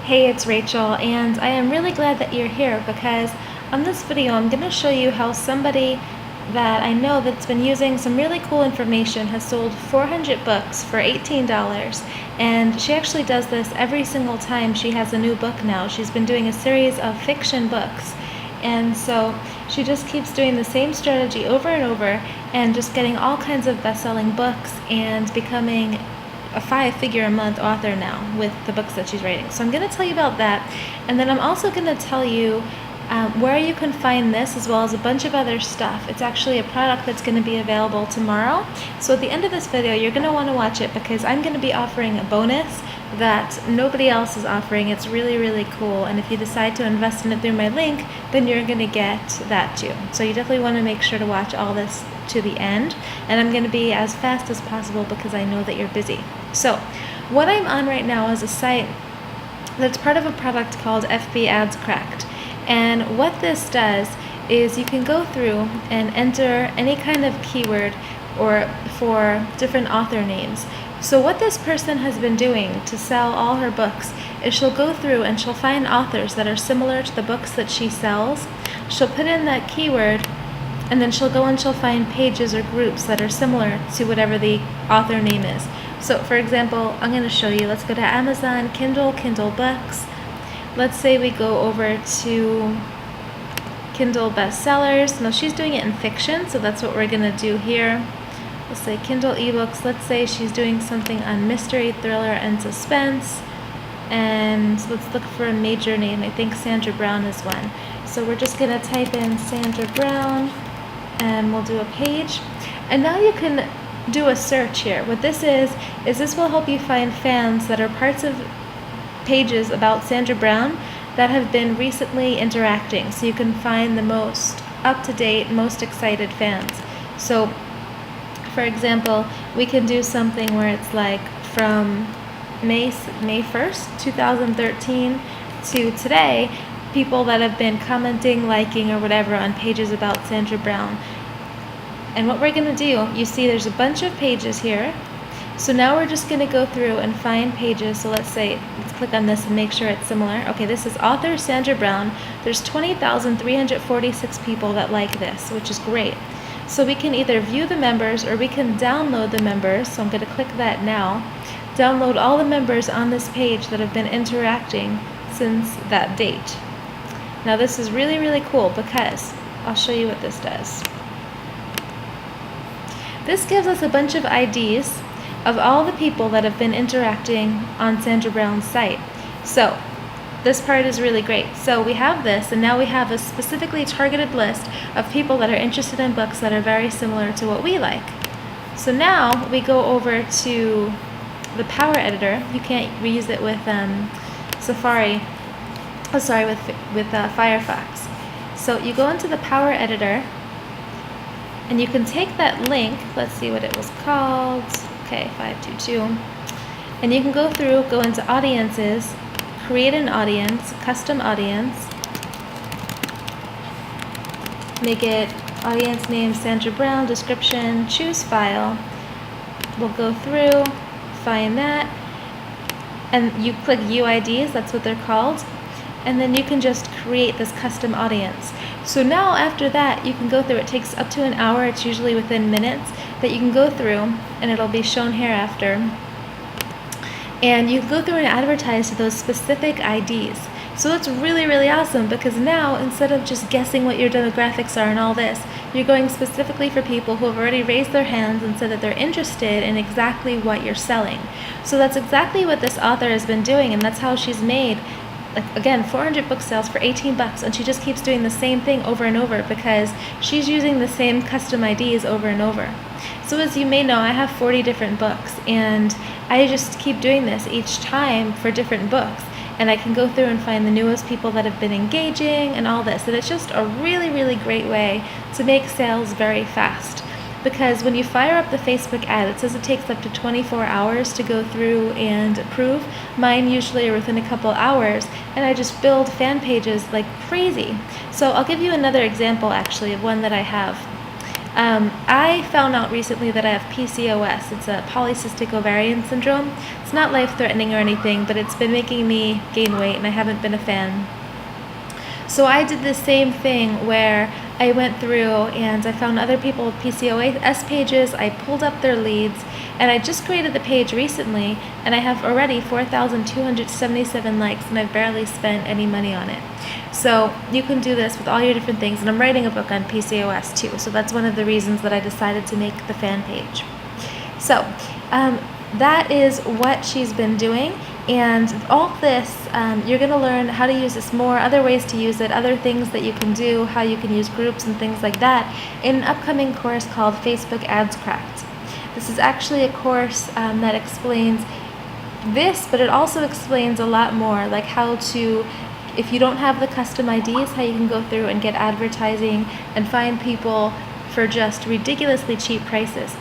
Hey, it's Rachel, and I am really glad that you're here because on this video I'm going to show you how somebody that I know that's been using some really cool information has sold 400 books for $18. And she actually does this every single time she has a new book now. She's been doing a series of fiction books. And so she just keeps doing the same strategy over and over and just getting all kinds of best-selling books and becoming a 5-figure-a-month author now with the books that she's writing. So I'm going to tell you about that, and then I'm also going to tell you where you can find this as well as a bunch of other stuff. It's actually a product that's going to be available tomorrow. So at the end of this video, you're going to want to watch it because I'm going to be offering a bonus that nobody else is offering. It's really, really cool. And if you decide to invest in it through my link, then you're going to get that too. So you definitely want to make sure to watch all this to the end. And I'm going to be as fast as possible because I know that you're busy. So what I'm on right now is a site that's part of a product called FB Ads Cracked. And what this does is you can go through and enter any kind of keyword or for different author names. So what this person has been doing to sell all her books is she'll go through and she'll find authors that are similar to the books that she sells. She'll put in that keyword, and then she'll go and she'll find pages or groups that are similar to whatever the author name is. So for example, I'm going to show you. Let's go to Amazon, Kindle Books. Let's say we go over to Kindle bestsellers. Now she's doing it in fiction, so that's what we're going to do here. Let's say Kindle ebooks. Let's say she's doing something on mystery, thriller, and suspense. And let's look for a major name. I think Sandra Brown is one. So we're just going to type in Sandra Brown, and we'll do a page. And now you can do a search here. What this is this will help you find fans that are parts of pages about Sandra Brown that have been recently interacting, so you can find the most up-to-date, most excited fans. So for example, we can do something where it's like from May 1st, 2013 to today, people that have been commenting, liking, or whatever on pages about Sandra Brown. And what we're going to do, you see there's a bunch of pages here. So now we're just going to go through and find pages. So let's click on this and make sure it's similar. Okay, this is author Sandra Brown. There's 20,346 people that like this, which is great. So we can either view the members or we can download the members. So I'm going to click that now. Download all the members on this page that have been interacting since that date. Now this is really, really cool because I'll show you what this does. This gives us a bunch of IDs of all the people that have been interacting on Sandra Brown's site. So this part is really great. So we have this, and now we have a specifically targeted list of people that are interested in books that are very similar to what we like. So now we go over to the Power Editor. You can't reuse it with Safari. Oh, sorry, with Firefox. So you go into the Power Editor, and you can take that link. Let's see what it was called. Okay, 522. And you can go through, go into Audiences, create an audience, custom audience, make it audience name Sandra Brown, description, choose file. We'll go through, find that, and you click UIDs, that's what they're called, and then you can just create this custom audience. So now after that, you can go through, it takes up to an hour, it's usually within minutes, that you can go through, and it'll be shown hereafter. And you can go through and advertise to those specific IDs. So it's really, really awesome because now instead of just guessing what your demographics are and all this, you're going specifically for people who have already raised their hands and said that they're interested in exactly what you're selling. So that's exactly what this author has been doing, and that's how she's made, like, again, 400 book sales for 18 bucks, and she just keeps doing the same thing over and over because she's using the same custom IDs over and over. So as you may know, I have 40 different books, and I just keep doing this each time for different books, and I can go through and find the newest people that have been engaging and all this, and it's just a really, really great way to make sales very fast. Because when you fire up the Facebook ad, it says it takes up to 24 hours to go through and approve. Mine usually are within a couple hours, and I just build fan pages like crazy. So I'll give you another example actually of one that I have. I found out recently that I have PCOS. It's a polycystic ovarian syndrome. It's not life-threatening or anything, but it's been making me gain weight, and I haven't been a fan. So I did the same thing where I went through and I found other people with PCOS pages. I pulled up their leads, and I just created the page recently, and I have already 4,277 likes, and I've barely spent any money on it. So you can do this with all your different things, and I'm writing a book on PCOS too, so that's one of the reasons that I decided to make the fan page. So that is what she's been doing. And all this, you're going to learn how to use this more, other ways to use it, other things that you can do, how you can use groups and things like that in an upcoming course called Facebook Ads Cracked. This is actually a course that explains this, but it also explains a lot more, like how to, if you don't have the custom IDs, how you can go through and get advertising and find people for just ridiculously cheap prices.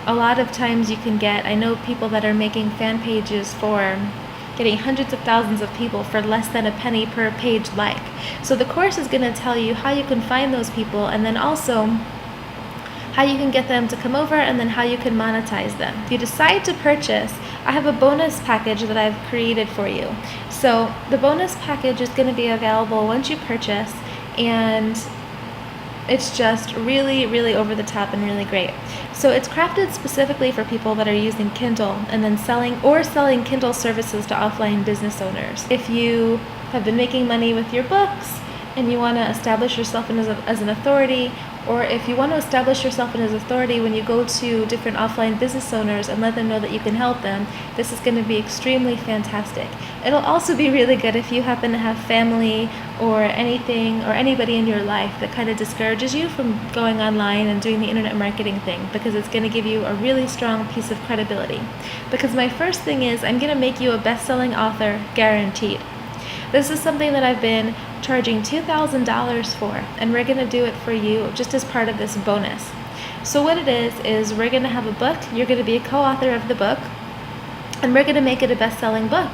A lot of times you can get, I know people that are making fan pages for getting hundreds of thousands of people for less than a penny per page like. So the course is going to tell you how you can find those people, and then also how you can get them to come over, and then how you can monetize them. If you decide to purchase, I have a bonus package that I've created for you. So the bonus package is going to be available once you purchase, and it's just really, really over the top and really great. So it's crafted specifically for people that are using Kindle and then selling Kindle services to offline business owners. If you have been making money with your books and you want to establish yourself as an authority, or if you want to establish yourself as an authority when you go to different offline business owners and let them know that you can help them, this is going to be extremely fantastic. It'll also be really good if you happen to have family or anything or anybody in your life that kind of discourages you from going online and doing the internet marketing thing, because it's going to give you a really strong piece of credibility. Because my first thing is, I'm going to make you a best-selling author, guaranteed. This is something that I've been charging $2,000 for, and we're going to do it for you just as part of this bonus. So what it is we're going to have a book, you're going to be a co-author of the book, and we're going to make it a best-selling book.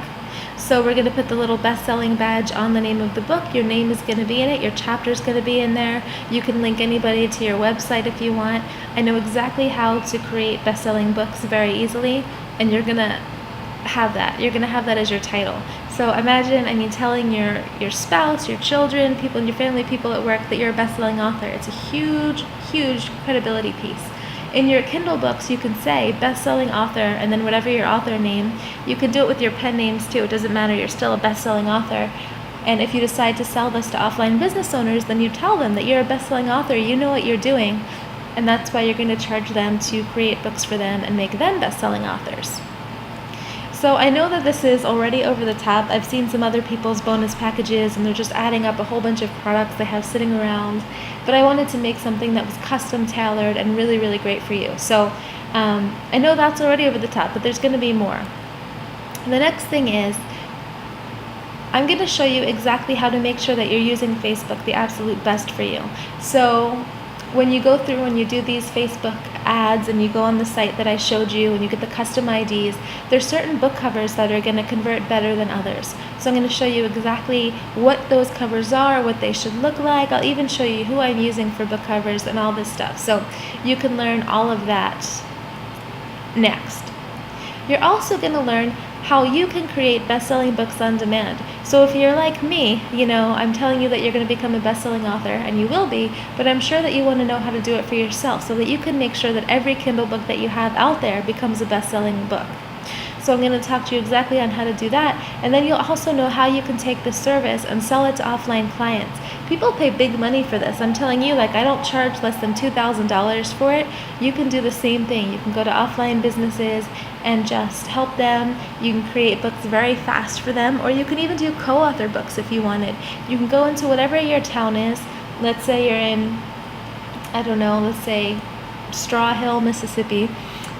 So we're going to put the little best-selling badge on the name of the book. Your name is going to be in it. Your chapter is going to be in there. You can link anybody to your website if you want. I know exactly how to create best-selling books very easily, and you're going to have that. You're going to have that as your title. So imagine, telling your spouse, your children, people in your family, people at work that you're a best-selling author. It's a huge, huge credibility piece. In your Kindle books, you can say best-selling author and then whatever your author name. You can do it with your pen names too. It doesn't matter. You're still a best-selling author. And if you decide to sell this to offline business owners, then you tell them that you're a best-selling author. You know what you're doing. And that's why you're going to charge them to create books for them and make them best-selling authors. So I know that this is already over the top. I've seen some other people's bonus packages, and they're just adding up a whole bunch of products they have sitting around. But I wanted to make something that was custom tailored and really, really great for you. So I know that's already over the top, but there's going to be more. The next thing is, I'm going to show you exactly how to make sure that you're using Facebook the absolute best for you. So when you go through and you do these Facebook ads and you go on the site that I showed you and you get the custom IDs, there's certain book covers that are going to convert better than others. So I'm going to show you exactly what those covers are, what they should look like. I'll even show you who I'm using for book covers and all this stuff. So you can learn all of that next. You're also going to learn how you can create best-selling books on demand. So if you're like me, I'm telling you that you're going to become a best-selling author, and you will be, but I'm sure that you want to know how to do it for yourself so that you can make sure that every Kindle book that you have out there becomes a best-selling book. So I'm going to talk to you exactly on how to do that, and then you'll also know how you can take this service and sell it to offline clients. People pay big money for this. I'm telling you, I don't charge less than $2,000 for it. You can do the same thing. You can go to offline businesses and just help them. You can create books very fast for them, or you can even do co-author books if you wanted. You can go into whatever your town is. Let's say you're in, let's say Straw Hill, Mississippi.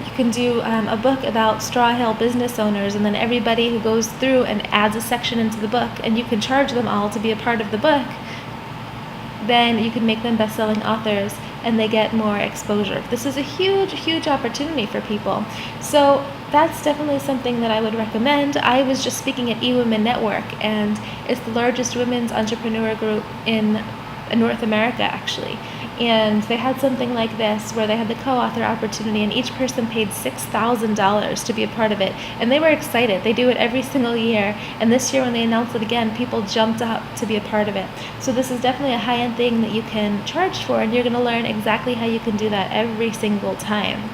You can do a book about Straw Hill business owners, and then everybody who goes through and adds a section into the book, and you can charge them all to be a part of the book. Then you can make them best-selling authors, and they get more exposure. This is a huge, huge opportunity for people. So that's definitely something that I would recommend. I was just speaking at eWomen Network, and it's the largest women's entrepreneur group in in North America actually. And they had something like this where they had the co-author opportunity, and each person paid $6,000 to be a part of it. And they were excited. They do it every single year. And this year when they announced it again, people jumped up to be a part of it. So this is definitely a high-end thing that you can charge for, and you're going to learn exactly how you can do that every single time.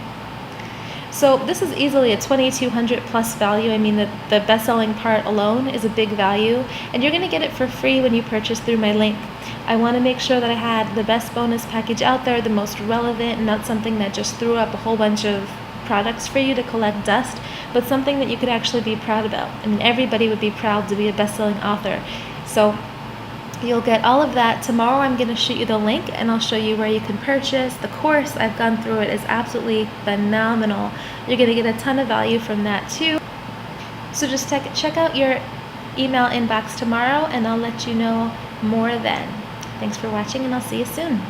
So this is easily a 2,200 plus value. I mean, the best-selling part alone is a big value, and you're going to get it for free when you purchase through my link. I want to make sure that I had the best bonus package out there, the most relevant, and not something that just threw up a whole bunch of products for you to collect dust, but something that you could actually be proud about. I mean, everybody would be proud to be a best-selling author. So you'll get all of that. Tomorrow I'm going to shoot you the link and I'll show you where you can purchase. The course, I've gone through it, is absolutely phenomenal. You're going to get a ton of value from that too. So just check out your email inbox tomorrow and I'll let you know more then. Thanks for watching and I'll see you soon.